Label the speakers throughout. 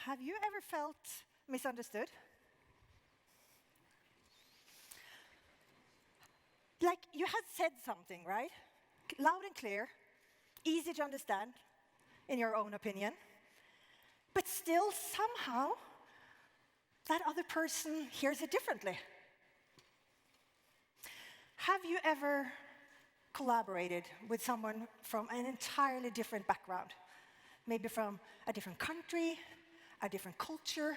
Speaker 1: Have you ever felt misunderstood? Like you had said something, right? Loud and clear, easy to understand, in your own opinion. But still, somehow, that other person hears it differently. Have you ever collaborated with someone from an entirely different background? Maybe from a different country, a different culture,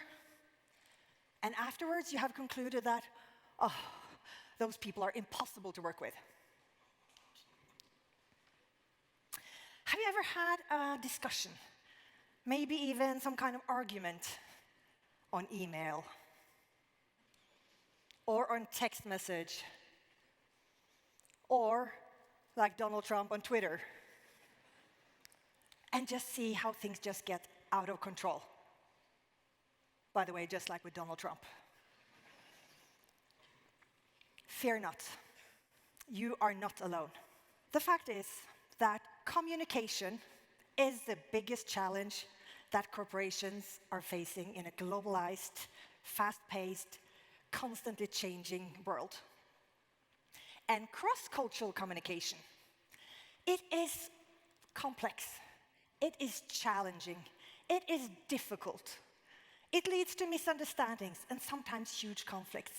Speaker 1: and afterwards you have concluded that, oh, those people are impossible to work with. Have you ever had a discussion, maybe even some kind of argument on email or on text message or like Donald Trump on Twitter, and just see how things just get out of control? By the way, just like with Donald Trump. Fear not. You are not alone. The fact is that communication is the biggest challenge that corporations are facing in a globalized, fast-paced, constantly changing world. And cross-cultural communication, it is complex, it is challenging, it is difficult. It leads to misunderstandings and sometimes huge conflicts.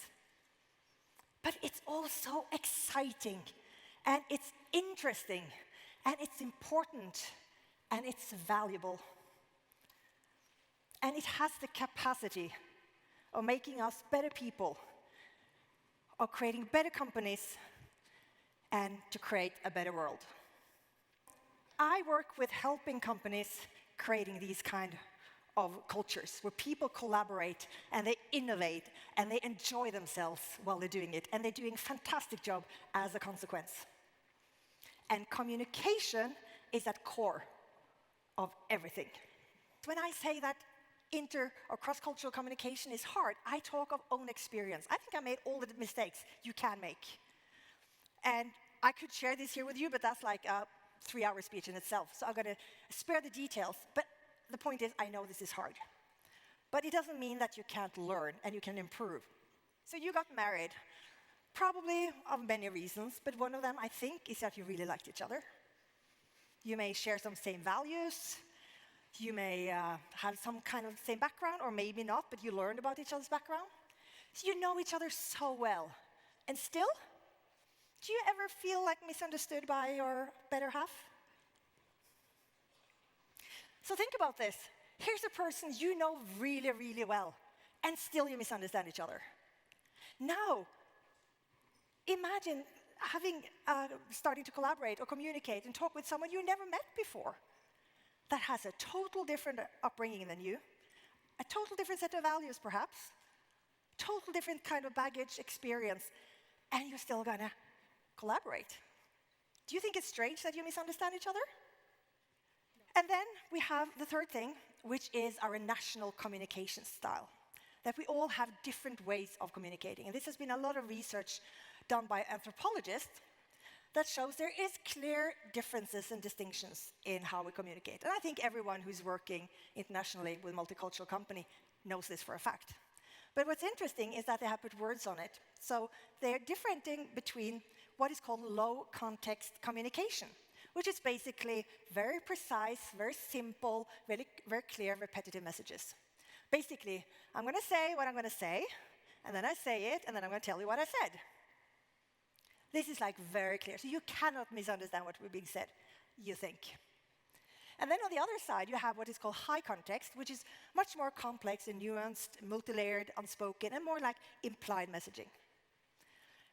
Speaker 1: But it's also exciting, and it's interesting, and it's important, and it's valuable. And it has the capacity of making us better people, of creating better companies, and to create a better world. I work with helping companies creating these kind of cultures where people collaborate and they innovate and they enjoy themselves while they're doing it, and they're doing a fantastic job as a consequence. And communication is at core of everything. When I say that inter or cross-cultural communication is hard, I talk of own experience. I think I made all the mistakes you can make. And I could share this here with you, but that's like a 3-hour speech in itself. So I'm going to spare the details. But the point is, I know this is hard. But it doesn't mean that you can't learn and you can improve. So you got married, probably of many reasons, but one of them, I think, is that you really liked each other. You may share some same values. You may have some kind of same background, or maybe not, but you learned about each other's background. So you know each other so well. And still, do you ever feel like misunderstood by your better half? So think about this. Here's a person you know really, really well, and still you misunderstand each other. Now, imagine starting to collaborate or communicate and talk with someone you never met before that has a total different upbringing than you, a total different set of values perhaps, total different kind of baggage experience, and you're still gonna collaborate. Do you think it's strange that you misunderstand each other? And then we have the third thing, which is our national communication style, that we all have different ways of communicating. And this has been a lot of research done by anthropologists that shows there is clear differences and distinctions in how we communicate. And I think everyone who's working internationally with a multicultural company knows this for a fact. But what's interesting is that they have put words on it. So they're differentiating between what is called low context communication, which is basically very precise, very simple, very clear, repetitive messages. Basically, I'm going to say what I'm going to say, and then I say it, and then I'm going to tell you what I said. This is like very clear. So you cannot misunderstand what was being said, you think. And then on the other side, you have what is called high context, which is much more complex and nuanced, multi-layered, unspoken, and more like implied messaging.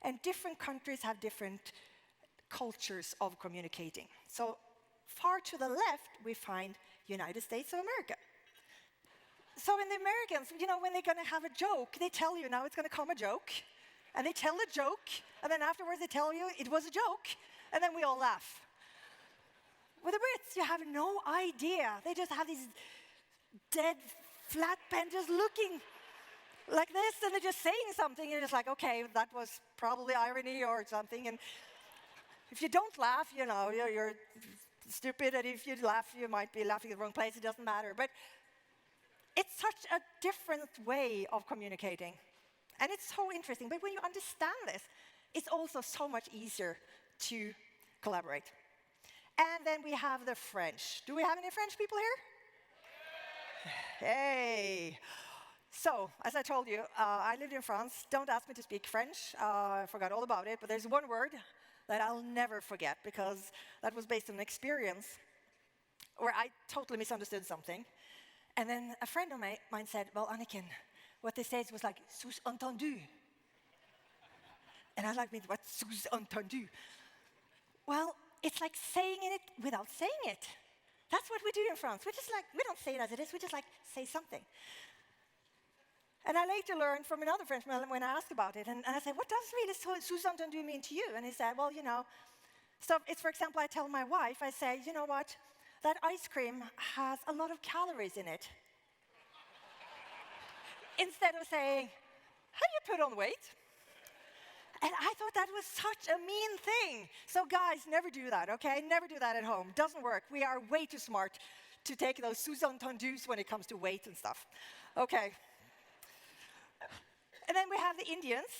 Speaker 1: And different countries have different cultures of communicating. So far to the left, we find United States of America. So in the Americans, you know, when they're going to have a joke, they tell you now it's going to come a joke, and they tell the joke, and then afterwards they tell you it was a joke, and then we all laugh. With the Brits, you have no idea. They just have these dead, flat pen just looking like this, and they're just saying something, and you're just like, okay, that was probably irony or something. And if you don't laugh, you know, you're stupid, and if you laugh, you might be laughing in the wrong place. It doesn't matter. But It's such a different way of communicating. And it's so interesting. But when you understand this, it's also so much easier to collaborate. And then we have the French. Do we have any French people here? Hey. So, as I told you, I lived in France. Don't ask me to speak French. I forgot all about it. But there's one word that I'll never forget, because that was based on an experience where I totally misunderstood something. And then a friend of mine said, well, Annicken, what they said was like, sous-entendu. And I was like, what's sous-entendu? Well, it's like saying it without saying it. That's what we do in France. We don't say it as it is, we just say something. And I later learned from another Frenchman when I asked about it, and I said, what does really sous-entendu mean to you? And he said, well, so it's, for example, I tell my wife, I say, you know what, that ice cream has a lot of calories in it. Instead of saying, have you put on weight? And I thought that was such a mean thing. So guys, never do that, okay? Never do that at home. Doesn't work. We are way too smart to take those sous-entendus when it comes to weight and stuff. Okay. And then we have the Indians.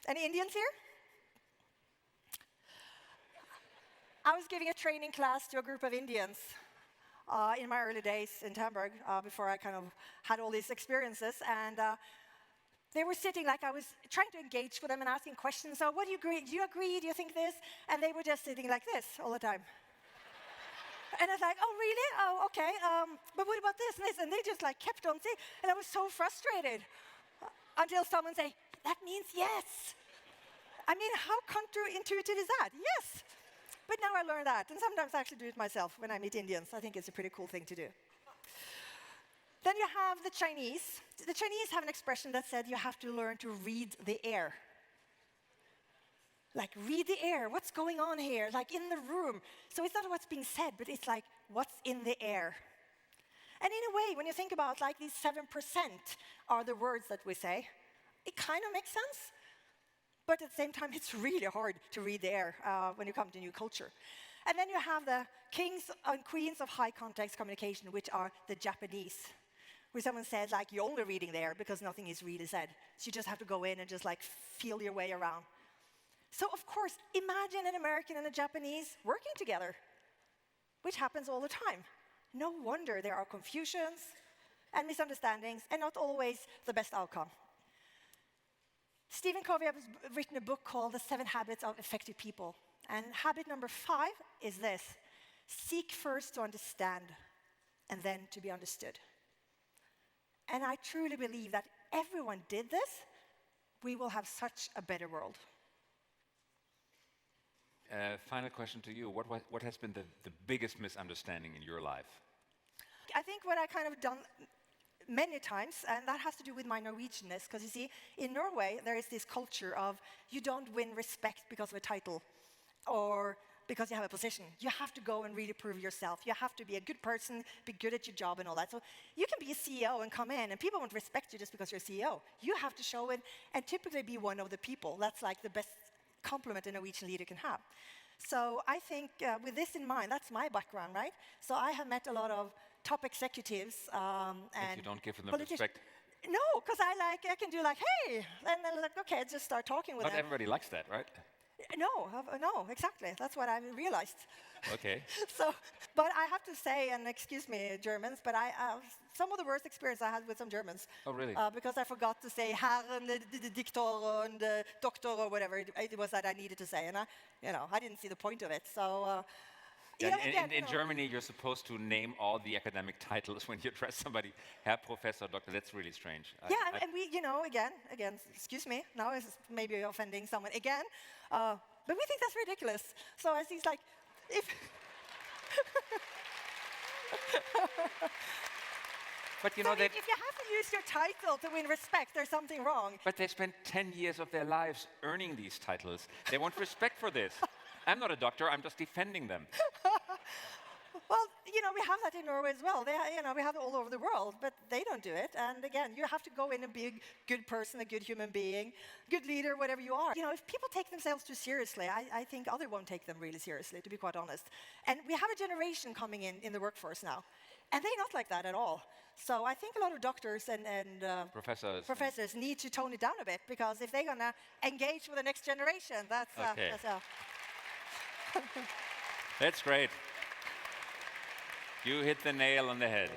Speaker 1: Any Indians here? I was giving a training class to a group of Indians in my early days in Hamburg, before I kind of had all these experiences. And they were sitting like I was trying to engage with them and asking questions. So what do you agree? Do you agree? Do you think this? And they were just sitting like this all the time. And I was like, oh, really? Oh, okay. But what about this and this? And they just kept on saying. And I was so frustrated until someone said, that means yes. I mean, how counterintuitive is that? Yes. But now I learned that. And sometimes I actually do it myself when I meet Indians. I think it's a pretty cool thing to do. Then you have the Chinese. The Chinese have an expression that said you have to learn to read the air. Read the air. What's going on here? In the room. So it's not what's being said, but it's what's in the air. And in a way, when you think about these 7% are the words that we say, it kind of makes sense. But at the same time, it's really hard to read the air when you come to a new culture. And then you have the kings and queens of high context communication, which are the Japanese. Where someone says, you're only reading the air because nothing is really said. So you just have to go in and just feel your way around. So of course, imagine an American and a Japanese working together, which happens all the time. No wonder there are confusions and misunderstandings and not always the best outcome. Stephen Covey has written a book called The 7 Habits of Effective People. And habit number 5 is this: seek first to understand and then to be understood. And I truly believe that if everyone did this, we will have such a better world.
Speaker 2: Final question to you. What has been the biggest misunderstanding in your life?
Speaker 1: I think what I kind of done many times, and that has to do with my Norwegianness, because you see, in Norway, there is this culture of you don't win respect because of a title or because you have a position. You have to go and really prove yourself. You have to be a good person, be good at your job and all that. So you can be a CEO and come in, and people won't respect you just because you're a CEO. You have to show it and typically be one of the people. That's the best compliment a Norwegian leader can have. So I think with this in mind, that's my background, right? So I have met a lot of top executives and
Speaker 2: you don't give them respect?
Speaker 1: No, because I can do hey, and then okay, just start talking with them.
Speaker 2: Not everybody likes that, right?
Speaker 1: No, exactly. That's what I realized.
Speaker 2: Okay.
Speaker 1: But I have to say, and excuse me, Germans, but some of the worst experience I had with some Germans.
Speaker 2: Oh, really?
Speaker 1: Because I forgot to say Herren, the dictor, and the doctor, or whatever it was that I needed to say, and I didn't see the point of it. So.
Speaker 2: In Germany, you're supposed to name all the academic titles when you address somebody. Herr Professor, Doctor, that's really strange.
Speaker 1: And we, again, excuse me, now it's maybe offending someone again, but we think that's ridiculous. So I think if...
Speaker 2: But
Speaker 1: if you have to use your title to win respect, there's something wrong.
Speaker 2: But they spent 10 years of their lives earning these titles. They want respect for this. I'm not a doctor, I'm just defending them.
Speaker 1: Well, we have that in Norway as well. We have it all over the world, but they don't do it. And again, you have to go in and be a good person, a good human being, good leader, whatever you are. If people take themselves too seriously, I think others won't take them really seriously, to be quite honest. And we have a generation coming in the workforce now, and they're not like that at all. So I think a lot of doctors and professors need to tone it down a bit, because if they're going to engage with the next generation, that's
Speaker 2: That's great. You hit the nail on the head.